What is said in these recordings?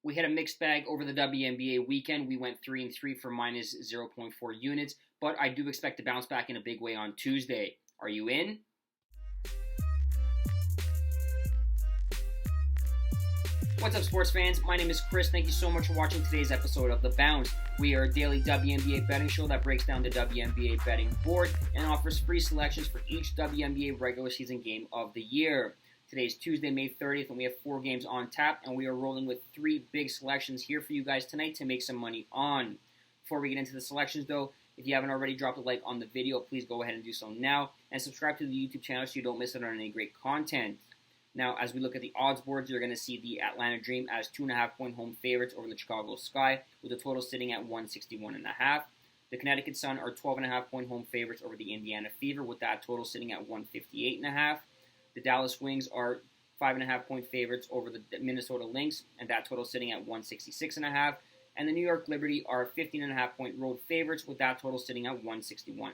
We had a mixed bag over the WNBA weekend. We went 3-3 for minus 0.4 units, but I do expect to bounce back in a big way on Tuesday. Are you in? What's up, sports fans? My name is Chris. Thank you so much for watching today's episode of The Bounce. We are a daily WNBA betting show that breaks down the WNBA betting board and offers free selections for each WNBA regular season game of the year. Today's Tuesday, May 30th, and we have 4 games on tap, and we are rolling with 3 big selections here for you guys tonight to make some money on. Before we get into the selections, though, if you haven't already dropped a like on the video, please go ahead and do so now, and subscribe to the YouTube channel so you don't miss out on any great content. Now, as we look at the odds boards, you're going to see the Atlanta Dream as 2.5-point home favorites over the Chicago Sky, with the total sitting at 161.5. The Connecticut Sun are 12.5-point home favorites over the Indiana Fever, with that total sitting at 158.5. The Dallas Wings are 5.5-point favorites over the Minnesota Lynx, and that total sitting at 166.5. And the New York Liberty are 15.5-point road favorites, with that total sitting at 161.5.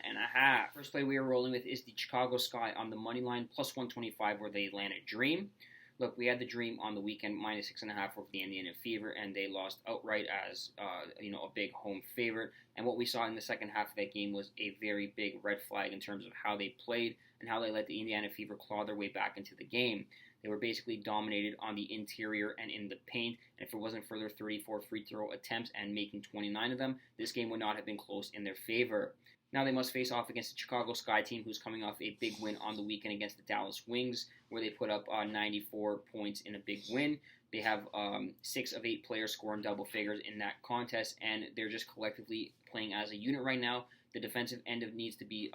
First play we are rolling with is the Chicago Sky on the money line, plus 125 over the Atlanta Dream. Look, we had the Dream on the weekend, minus 6.5 over the Indiana Fever, and they lost outright as a big home favorite. And what we saw in the second half of that game was a very big red flag in terms of how they played and how they let the Indiana Fever claw their way back into the game. They were basically dominated on the interior and in the paint, and if it wasn't for their 34 free throw attempts and making 29 of them, this game would not have been close in their favor. Now they must face off against the Chicago Sky team, who's coming off a big win on the weekend against the Dallas Wings, where they put up 94 points in a big win. They have 6 of 8 players scoring double figures in that contest, and they're just collectively playing as a unit right now. The defensive end needs to be,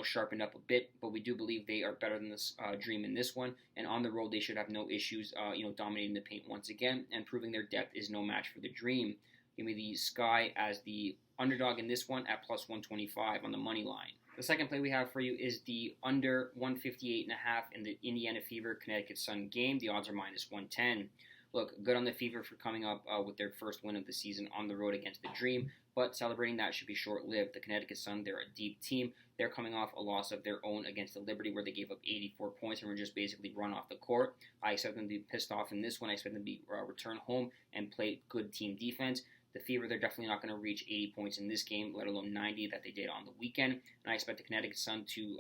sharpened up a bit, but we do believe they are better than this Dream in this one. And on the road, they should have no issues, dominating the paint once again and proving their depth is no match for the Dream. Give me the Sky as the underdog in this one at plus 125 on the money line. The second play we have for you is the under 158.5 in the Indiana Fever Connecticut Sun game. The odds are minus 110. Look, good on the Fever for coming up with their first win of the season on the road against the Dream, but celebrating that should be short-lived. The Connecticut Sun, they're a deep team. They're coming off a loss of their own against the Liberty, where they gave up 84 points and were just basically run off the court. I expect them to be pissed off in this one. I expect them to be return home and play good team defense. The Fever, they're definitely not going to reach 80 points in this game, let alone 90 that they did on the weekend. And I expect the Connecticut Sun to,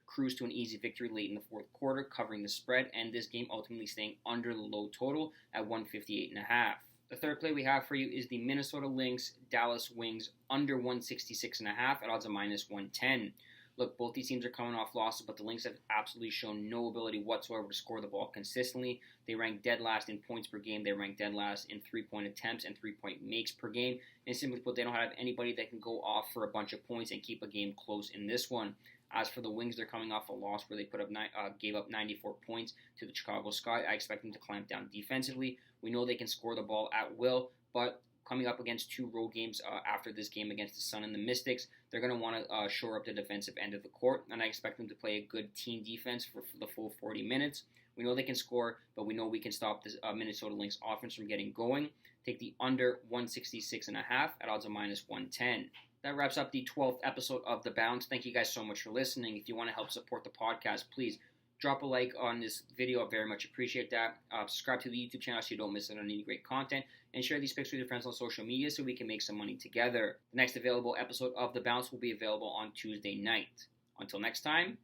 cruise to an easy victory late in the fourth quarter, covering the spread, and this game ultimately staying under the low total at 158.5. The third play we have for you is the Minnesota Lynx Dallas Wings under 166.5 at odds of minus 110. Look, both these teams are coming off losses, but the Lynx have absolutely shown no ability whatsoever to score the ball consistently. They rank dead last in points per game. They rank dead last in 3-point attempts and 3-point makes per game. And simply put, they don't have anybody that can go off for a bunch of points and keep a game close in this one. As for the Wings, they're coming off a loss where they gave up 94 points to the Chicago Sky. I expect them to clamp down defensively. We know they can score the ball at will, but coming up against 2 road games after this game against the Sun and the Mystics, they're going to want to shore up the defensive end of the court, and I expect them to play a good team defense for the full 40 minutes. We know they can score, but we know we can stop this Minnesota Lynx offense from getting going. Take the under 166.5 at odds of minus 110. That wraps up the 12th episode of The Bounce. Thank you guys so much for listening. If you want to help support the podcast, please drop a like on this video. I very much appreciate that. Subscribe to the YouTube channel so you don't miss out on any great content. And share these pics with your friends on social media so we can make some money together. The next available episode of The Bounce will be available on Tuesday night. Until next time,